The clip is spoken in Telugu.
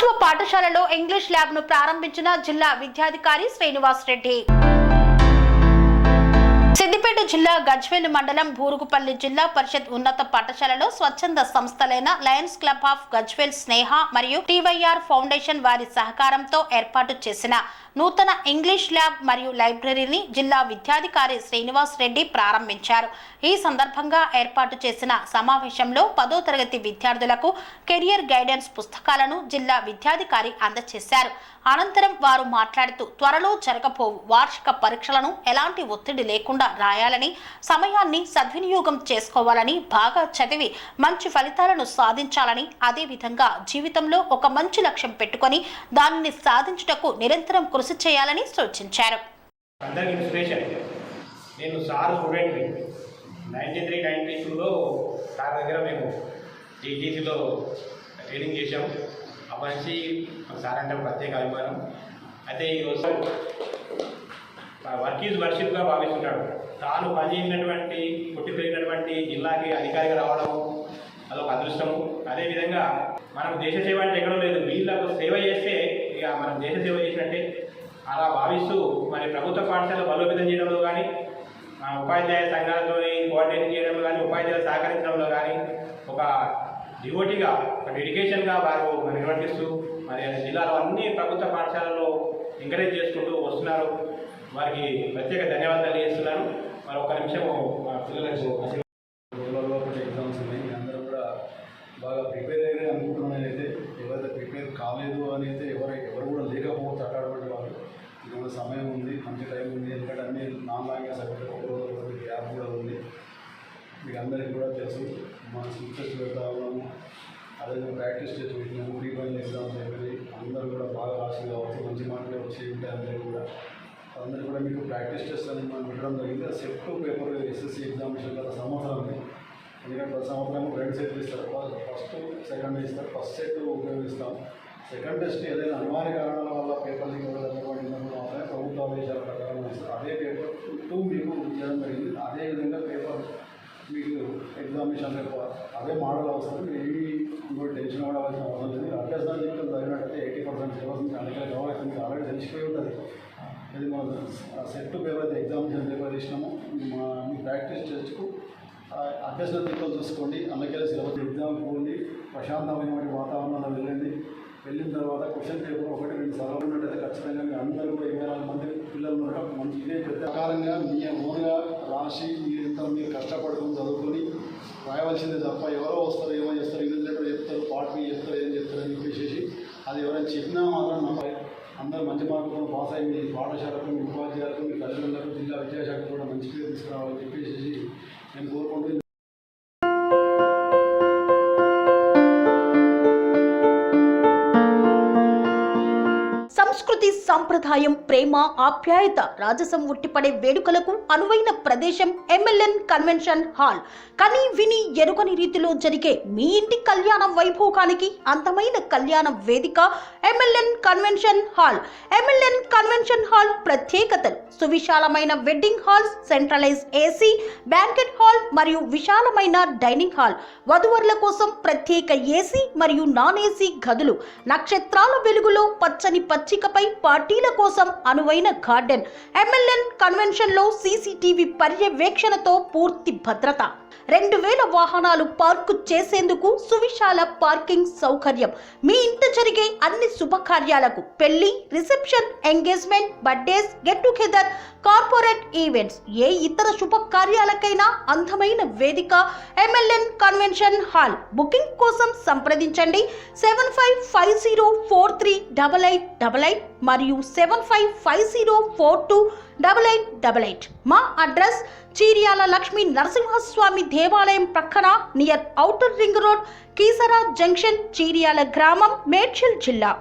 ప్రభుత్వ పాఠశాలలో ఇంగ్లీష్ ల్యాబ్ ను ప్రారంభించిన జిల్లా విద్యాధికారి శ్రీనివాస్ రెడ్డి. సిద్దిపేట జిల్లా గజ్వేల్ మండలం బూరుగుపల్లి జిల్లా పరిషత్ ఉన్నత పాఠశాలలో స్వచ్ఛంద సంస్థలైన లయన్స్ క్లబ్ ఆఫ్ గజ్వేల్, స్నేహ మరియు టీవైఆర్ ఫౌండేషన్ వారి సహకారంతో ఏర్పాటు చేసిన నూతన ఇంగ్లీష్ ల్యాబ్ మరియు లైబ్రరీని జిల్లా విద్యాధికారి శ్రీనివాస్ రెడ్డి ప్రారంభించారు. ఈ సందర్భంగా ఏర్పాటు చేసిన సమావేశంలో 10వ తరగతి విద్యార్థులకు కెరియర్ గైడెన్స్ పుస్తకాలను జిల్లా విద్యాధికారి అందజేశారు. అనంతరం వారు మాట్లాడుతూ త్వరలో జరగబోవు వార్షిక పరీక్షలను ఎలాంటి ఒత్తిడి లేకుండా రాయాలని, సమయాన్ని సద్వినియోగం చేసుకోవాలని, బాగా చదివి మంచి ఫలితాలను సాధించాలని, అదేవిధంగా జీవితంలో ఒక మంచి లక్ష్యం పెట్టుకొని దానిని సాధించుటకు నిరంతరం కృషి చేయాలని సూచించారు. అందరికీ ఇన్స్పిరేషన్. నేను సార్ స్టూడెంట్ 93-92లో సార్ దగ్గర మేము టీటీసీలో ట్రైనింగ్ చేసాము. అప్పటి నుంచి సార్ అంటే ప్రత్యేక అభిమానం. అయితే ఈరోజు వర్క్ ఈజ్ వర్షిప్గా భావిస్తున్నాడు. తాను పనిచేసినటువంటి పుట్టి పెరిగినటువంటి జిల్లాకి అధికారిగా రావడం అదొక అదృష్టము. అదేవిధంగా మనం దేశ సేవ అంటే ఎక్కడో లేదు, వీళ్ళకు సేవ చేస్తే ఇక మనం దేశ సేవ చేసినట్టే అలా భావిస్తూ మరి ప్రభుత్వ పాఠశాల బలోపేతం చేయడంలో కానీ, ఉపాధ్యాయ సంఘాలతో కోఆర్డినేషన్ చేయడంలో కానీ, ఉపాధ్యాయులు సహకరించడంలో కానీ ఒక డివోటీగా, ఒక డెడికేషన్గా వారు నిర్వర్తిస్తూ మరి జిల్లాలో అన్ని ప్రభుత్వ పాఠశాలలో ఎంకరేజ్ చేసుకుంటూ వస్తున్నారు. వారికి ప్రత్యేక ధన్యవాదాలు చేస్తున్నాను. మరి ఒక నిమిషం పిల్లలకు ఎగ్జామ్స్ ఉన్నాయి, అందరూ కూడా బాగా ప్రిపేర్ అయ్యారు అనుకుంటున్నాను. అయితే ఎవరైతే ప్రిపేర్ కాలేదు అని అయితే ఎవరు కూడా లేకపోవచ్చు. అటువంటి వాళ్ళు ఇంకా సమయం ఉంది, మంచి టైం ఉంది. ఎందుకంటే అన్ని నాన్ లాంగ్వేజ్ సబ్జెక్ట్ ఒకరోజు గ్యాప్ కూడా ఉంది. మీకు అందరికీ కూడా తెలుసు, మన స్పీచెస్ పెడతా ఉన్నాము, అదే ప్రాక్టీస్ చేసి పెట్టినాము. ప్రీ ఫైనల్ ఎగ్జామ్స్ అయిపోయి అందరూ కూడా బాగా రాసి కావచ్చు, మంచి మార్కులు వచ్చి ఉంటాయి. అందరూ కూడా మీకు ప్రాక్టీస్ టెస్ట్ అని మనం పెట్టడం జరిగింది. సెట్ 2 పేపర్ ఎస్ఎస్సి ఎగ్జామినేషన్ గత సంవత్సరం ఉంది. ఎందుకంటే ప్రతి సంవత్సరం 2 సెట్లు ఇస్తారు. ఫస్ట్ సెకండ్ ఇస్తారు. ఫస్ట్ సెట్ ఉపయోగిస్తాం. సెకండ్ టెస్ట్ ఏదైనా అనివార్య కారణాల వల్ల పేపర్ లీక్ అవ్వడం మాత్రమే ప్రభుత్వ ఆదేశాల ప్రకారం ఇస్తారు. అదే పేపర్ 2 మీకు ఇవ్వడం జరిగింది. అదేవిధంగా పేపర్ మీకు ఎగ్జామినేషన్ అదే మోడల్ అవసరం. ఏమి ఇంకోటి టెన్షన్ అవ్వాల్సిన అవసరం లేదు. అభ్యర్థన జీవితం చదివినట్టయితే 80% సిలబస్ నుంచి అందుకే కావాల్సి మీకు ఆల్రెడీ తెలిసిపోయి ఉంటుంది. ఇది మన సెట్ పేపర్ అయితే ఎగ్జామినేషన్ పేపర్ ఇచ్చినాము. మీ ప్రాక్టీస్ టెస్ట్కు అభ్యసన తీర్థం చూసుకోండి. అందుకే సిలబస్ ఎగ్జామ్ పోండి, ప్రశాంతమైన వాతావరణంలో వెళ్ళిన తర్వాత క్వశ్చన్ పేపర్ 1-2 సార్లు ఉన్నట్టయితే ఖచ్చితంగా మీ అందరూ కూడా 24 మంది పిల్లలు ఉండడం మంచి ఇదే ప్రకారంగా మీ ఓన్గా రాసి మీరు కష్టపడుకుని చదువుకొని రాయవలసిందే తప్ప ఎవరో వస్తారు, ఏమో చేస్తారు, ఇంగ్లీష్ లెటర్ చెప్తారు, పార్ట్ బి చెప్తారు, ఏం చెప్తారని చెప్పేసి అది ఎవరైనా చెప్పినా మాత్రం నమ్మాలి. అందరూ మంచి మార్కులను పాస్ అయ్యి మీ పాఠశాలకు, మీ ఉపాధ్యాయులకు, మీ తల్లిదండ్రులకు, జిల్లా విద్యాశాఖకు కూడా మంచి పేరు తీసుకురావాలని చెప్పేసి నేను కోరుకుంటూ సంస్కృతి, సంప్రదాయం, ప్రేమ, ఆప్యాయత, రాజసం ఉట్టిపడే వేడుకలకు అనువైన ప్రదేశం ఎంఎల్ఎన్ కన్వెన్షన్ హాల్. కని విని ఎరుగని రీతిలో జరిగే మీ ఇంటి కళ్యాణ వైభోగానికి అందమైన కళ్యాణ వేదిక MLN convention hall. MLN convention hall ప్రత్యేకతలు: సువిశాలమైన wedding halls, centralise AC banquet hall మరియు విశాలమైన డైనింగ్ హాల్, వధువరుల కోసం ప్రత్యేక ఏసీ మరియు నాన్ ఏసీ గదులు, నక్షత్రాల వెలుగులో పచ్చని పచ్చికపై పార్టీల కోసం అనువైన గార్డెన్. ఎంఎల్ఎన్ కన్వెన్షన్ లో సీసీటీవీ పర్యవేక్షణతో పూర్తి భద్రత, 2000 వాహనాలు పార్కు చేసేందుకు సువిశాల పార్కింగ్ సౌకర్యం. మీ ఇంట జరిగే అన్ని శుభకార్యాలకు, పెళ్లి, reception, engagement, birthdays, get together, corporate events, ఏ ఇతర శుభకార్యాలకైనా అందమైన వేదిక ఎంఎల్ఎన్ కన్వెన్షన్ హాల్. బుకింగ్ కోసం సంప్రదించండి 7550438888 మరియు 7550428888. మా అడ్రస్ చీర్యాల లక్ష్మీ నరసింహస్వామి దేవాలయం ప్రక్కన, near outer ring road, Keesara junction, Cheeryal గ్రామం, మేడ్చల్ జిల్లా.